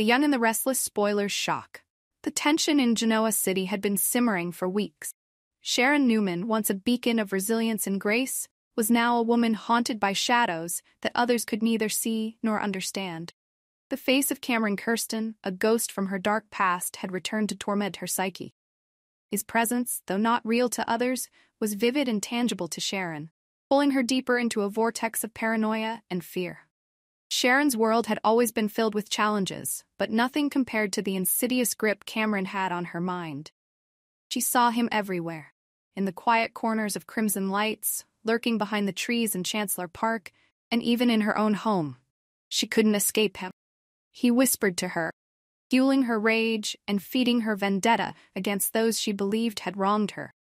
The Young and the Restless spoilers shock. The tension in Genoa City had been simmering for weeks. Sharon Newman, once a beacon of resilience and grace, was now a woman haunted by shadows that others could neither see nor understand. The face of Cameron Kirsten, a ghost from her dark past, had returned to torment her psyche. His presence, though not real to others, was vivid and tangible to Sharon, pulling her deeper into a vortex of paranoia and fear. Sharon's world had always been filled with challenges, but nothing compared to the insidious grip Cameron had on her mind. She saw him everywhere, in the quiet corners of Crimson Lights, lurking behind the trees in Chancellor Park, and even in her own home. She couldn't escape him. He whispered to her, fueling her rage and feeding her vendetta against those she believed had wronged her.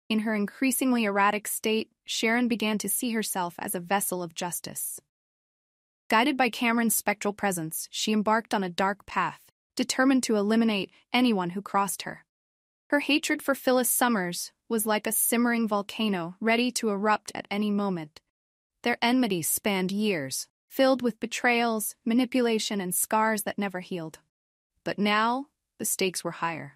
In her increasingly erratic state, Sharon began to see herself as a vessel of justice. Guided by Cameron's spectral presence, she embarked on a dark path, determined to eliminate anyone who crossed her. Her hatred for Phyllis Summers was like a simmering volcano ready to erupt at any moment. Their enmity spanned years, filled with betrayals, manipulation, and scars that never healed. But now, the stakes were higher.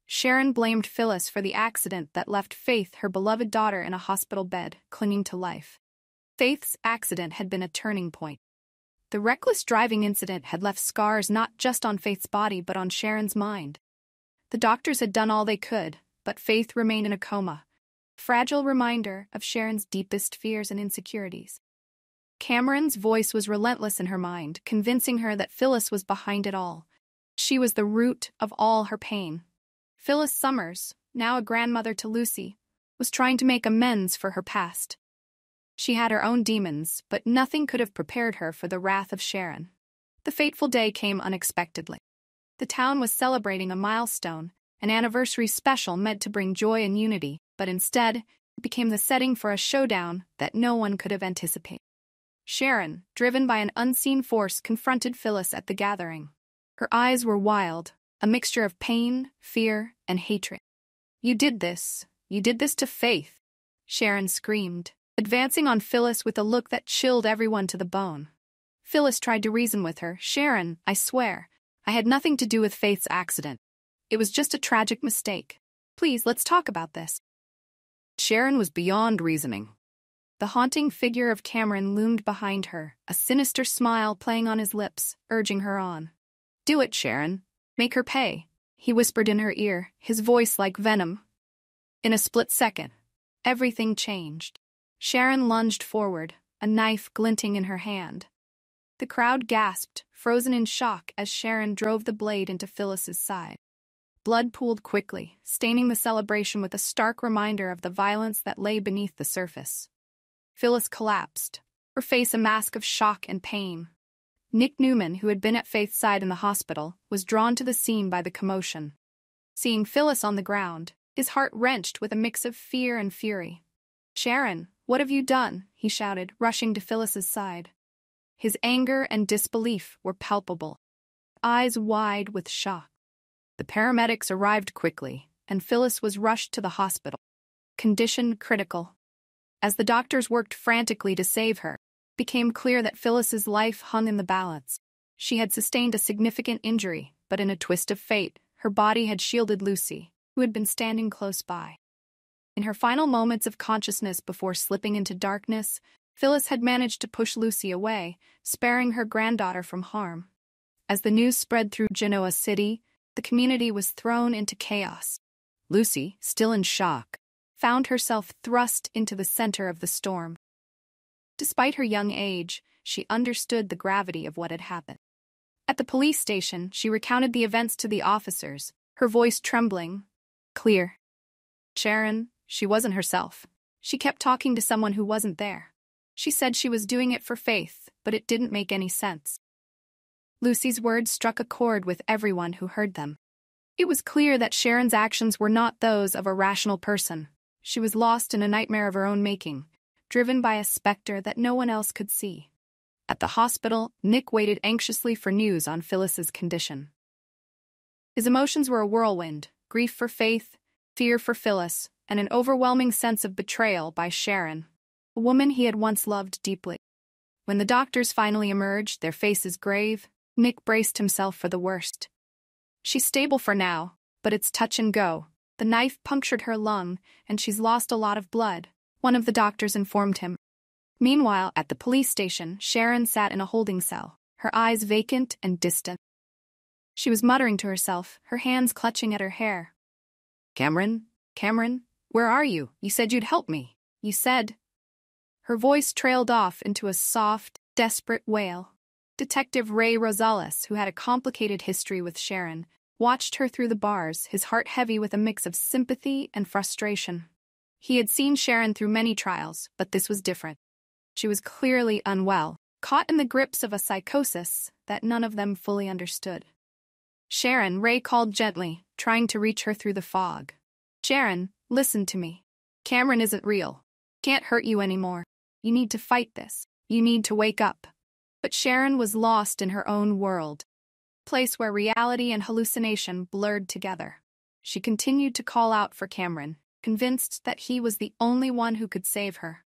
Sharon blamed Phyllis for the accident that left Faith, her beloved daughter, in a hospital bed, clinging to life. Faith's accident had been a turning point. The reckless driving incident had left scars not just on Faith's body but on Sharon's mind. The doctors had done all they could, but Faith remained in a coma, a fragile reminder of Sharon's deepest fears and insecurities. Cameron's voice was relentless in her mind, convincing her that Phyllis was behind it all. She was the root of all her pain. Phyllis Summers, now a grandmother to Lucy, was trying to make amends for her past. She had her own demons, but nothing could have prepared her for the wrath of Sharon. The fateful day came unexpectedly. The town was celebrating a milestone, an anniversary special meant to bring joy and unity, but instead, it became the setting for a showdown that no one could have anticipated. Sharon, driven by an unseen force, confronted Phyllis at the gathering. Her eyes were wild, a mixture of pain, fear, and hatred. You did this to Faith," Sharon screamed, advancing on Phyllis with a look that chilled everyone to the bone. Phyllis tried to reason with her. "Sharon, I swear, I had nothing to do with Faith's accident. It was just a tragic mistake. Please, let's talk about this." Sharon was beyond reasoning. The haunting figure of Cameron loomed behind her, a sinister smile playing on his lips, urging her on. "Do it, Sharon. Make her pay," he whispered in her ear, his voice like venom. In a split second, everything changed. Sharon lunged forward, a knife glinting in her hand. The crowd gasped, frozen in shock as Sharon drove the blade into Phyllis's side. Blood pooled quickly, staining the celebration with a stark reminder of the violence that lay beneath the surface. Phyllis collapsed, her face a mask of shock and pain. Nick Newman, who had been at Faith's side in the hospital, was drawn to the scene by the commotion. Seeing Phyllis on the ground, his heart wrenched with a mix of fear and fury. "Sharon, what have you done?" he shouted, rushing to Phyllis's side. His anger and disbelief were palpable, eyes wide with shock. The paramedics arrived quickly, and Phyllis was rushed to the hospital, condition critical. As the doctors worked frantically to save her, it became clear that Phyllis's life hung in the balance. She had sustained a significant injury, but in a twist of fate, her body had shielded Lucy, who had been standing close by. In her final moments of consciousness before slipping into darkness, Phyllis had managed to push Lucy away, sparing her granddaughter from harm. As the news spread through Genoa City, the community was thrown into chaos. Lucy, still in shock, found herself thrust into the center of the storm. Despite her young age, she understood the gravity of what had happened. At the police station, she recounted the events to the officers, her voice trembling, clear. Sharon, she wasn't herself. She kept talking to someone who wasn't there. She said she was doing it for Faith, but it didn't make any sense. Lucy's words struck a chord with everyone who heard them. It was clear that Sharon's actions were not those of a rational person. She was lost in a nightmare of her own making, driven by a specter that no one else could see. At the hospital, Nick waited anxiously for news on Phyllis's condition. His emotions were a whirlwind: grief for Faith, fear for Phyllis, and an overwhelming sense of betrayal by Sharon, a woman he had once loved deeply. When the doctors finally emerged, their faces grave, Nick braced himself for the worst. She's stable for now, but it's touch and go. The knife punctured her lung, and she's lost a lot of blood, one of the doctors informed him. Meanwhile, at the police station, Sharon sat in a holding cell, her eyes vacant and distant. She was muttering to herself, her hands clutching at her hair. Cameron, where are you? You said you'd help me. You said. Her voice trailed off into a soft, desperate wail. Detective Ray Rosales, who had a complicated history with Sharon, watched her through the bars, his heart heavy with a mix of sympathy and frustration. He had seen Sharon through many trials, but this was different. She was clearly unwell, caught in the grips of a psychosis that none of them fully understood. Sharon, Ray called gently, trying to reach her through the fog. Sharon, listen to me. Cameron isn't real. Can't hurt you anymore. You need to fight this. You need to wake up. But Sharon was lost in her own world, a place where reality and hallucination blurred together. She continued to call out for Cameron, convinced that he was the only one who could save her.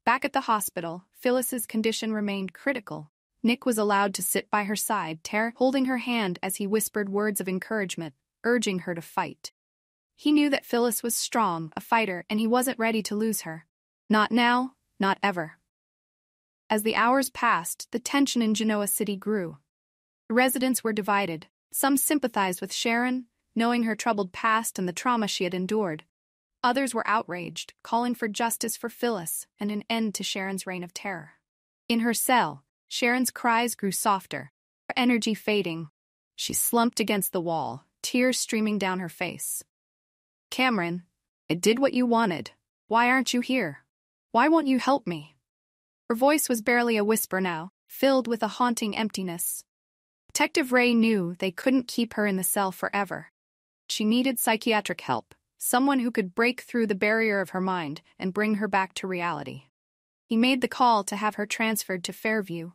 Back at the hospital, Phyllis's condition remained critical. Nick was allowed to sit by her side, holding her hand as he whispered words of encouragement, urging her to fight. He knew that Phyllis was strong, a fighter, and he wasn't ready to lose her. Not now, not ever. As the hours passed, the tension in Genoa City grew. The residents were divided. Some sympathized with Sharon, knowing her troubled past and the trauma she had endured. Others were outraged, calling for justice for Phyllis and an end to Sharon's reign of terror. In her cell, Sharon's cries grew softer, her energy fading. She slumped against the wall, tears streaming down her face. Cameron, I did what you wanted. Why aren't you here? Why won't you help me? Her voice was barely a whisper now, filled with a haunting emptiness. Detective Ray knew they couldn't keep her in the cell forever. She needed psychiatric help, someone who could break through the barrier of her mind and bring her back to reality. He made the call to have her transferred to Fairview,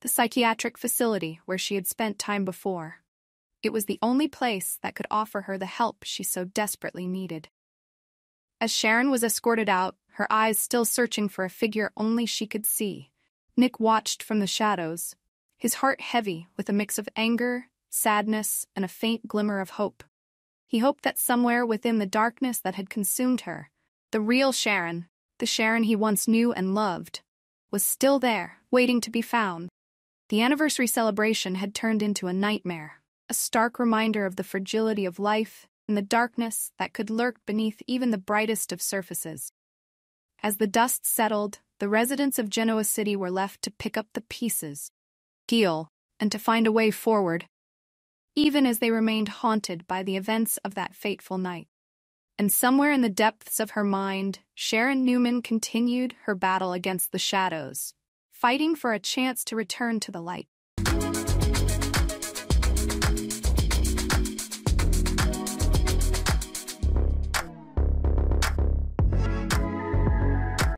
the psychiatric facility where she had spent time before. It was the only place that could offer her the help she so desperately needed. As Sharon was escorted out, her eyes still searching for a figure only she could see, Nick watched from the shadows, his heart heavy with a mix of anger, sadness, and a faint glimmer of hope. He hoped that somewhere within the darkness that had consumed her, the real Sharon, the Sharon he once knew and loved, was still there, waiting to be found. The anniversary celebration had turned into a nightmare, a stark reminder of the fragility of life and the darkness that could lurk beneath even the brightest of surfaces. As the dust settled, the residents of Genoa City were left to pick up the pieces, heal, and to find a way forward, even as they remained haunted by the events of that fateful night. And somewhere in the depths of her mind, Sharon Newman continued her battle against the shadows, fighting for a chance to return to the light.